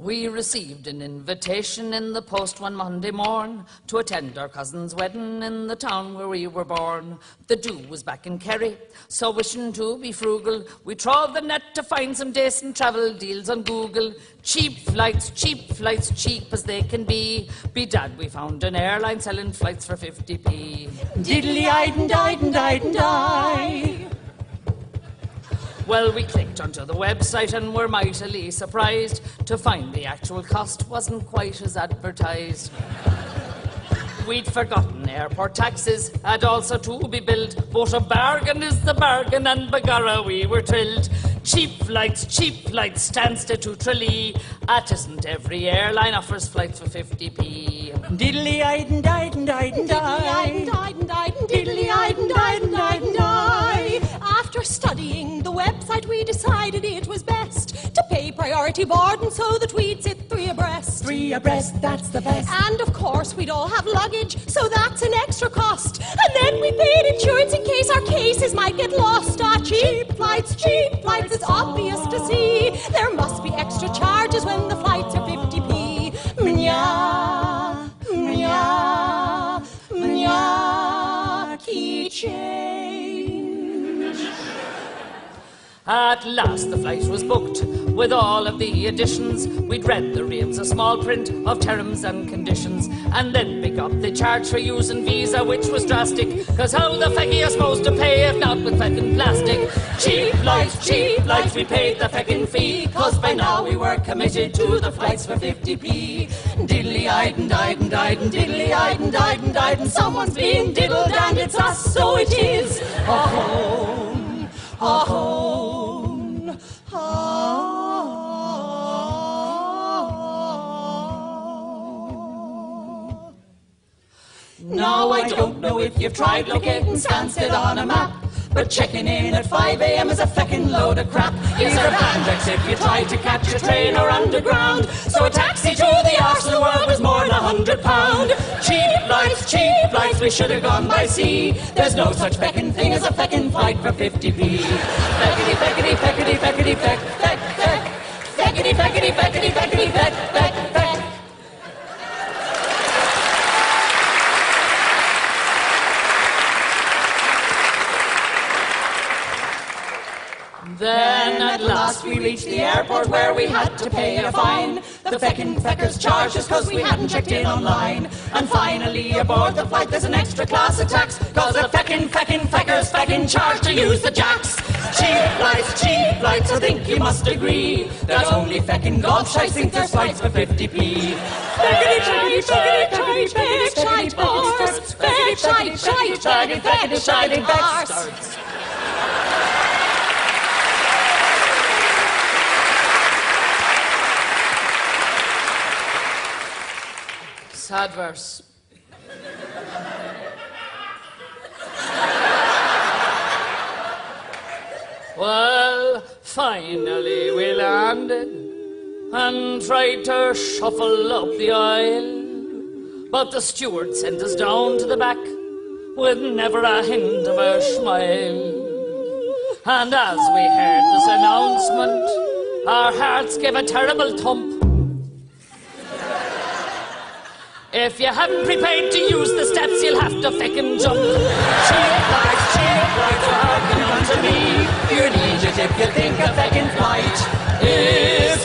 We received an invitation in the post one Monday morn to attend our cousin's wedding in the town where we were born. The do was back in Kerry, so wishing to be frugal, we trod the net to find some decent travel deals on Google. Cheap flights, cheap as they can be. Bedad, we found an airline selling flights for 50p. Diddly-eyed and died and died and died. Well, we clicked onto the website and were mightily surprised to find the actual cost wasn't quite as advertised. We'd forgotten airport taxes had also to be billed, but a bargain is the bargain, and begorra we were thrilled. Cheap flights, Stansted to Tralee. At isn't every airline offers flights for 50p. Diddly-eyed and died and died and died. Diddly-eyed and died and died and died. After studying the website, we decided it was best to pay priority boarding so that we'd sit 3 abreast. 3 abreast, that's the best. And of course we'd all have luggage, so that's an extra cost. And then we paid insurance in case our cases might get lost. Ah, cheap flights, it's obvious to see. There must be extra charges when the flights are 50p. Mnya, mnya, mnya, key change. At last the flight was booked with all of the additions. We'd read the reams of small print of terms and conditions, and then pick up the charge for using Visa, which was drastic, cause how the feck are you supposed to pay if not with feckin' plastic? Cheap flights, we paid the feckin' fee, cause by now we were committed to the flights for 50p. Diddly-eyed and died and died and diddly-eyed and died and died, and someone's being diddled and it's us, so it is. A home, a home, Now I don't know if you've tried locating Stansted on a map, but checking in at 5 a.m. is a feckin' load of crap. These are bandits if you try to catch a train or underground, so a taxi to the arse of the world was more than £100. Cheap flights, we should have gone by sea. There's no such feckin' thing as a feckin' flight for 50p. Feckity, feckity, feckity, feckity, feck, feck, feck. Feckity, feckity, feckity, feckity, feck, feck, feck. Then at last we reached the airport where we had to pay a fine. The feckin' feckers charged us cause we hadn't checked in online. And finally aboard the flight there's an extra class of tax, cause the feckin' feckers feckin' charged to use the jacks. Cheap flights, I think you must agree that only feckin' golf shites think there's flights for 50p. Feckity, feckity, feckity, horse. Feckity, feckity, horse. Sad verse. Well, finally we landed and tried to shuffle up the aisle, but the steward sent us down to the back with never a hint of a smile. And as we heard this announcement, our hearts gave a terrible thump. If you haven't prepared to use the steps, you'll have to feckin' jump. Cheap flights, are happening on to me. You're an idiot if you think a feckin' flight is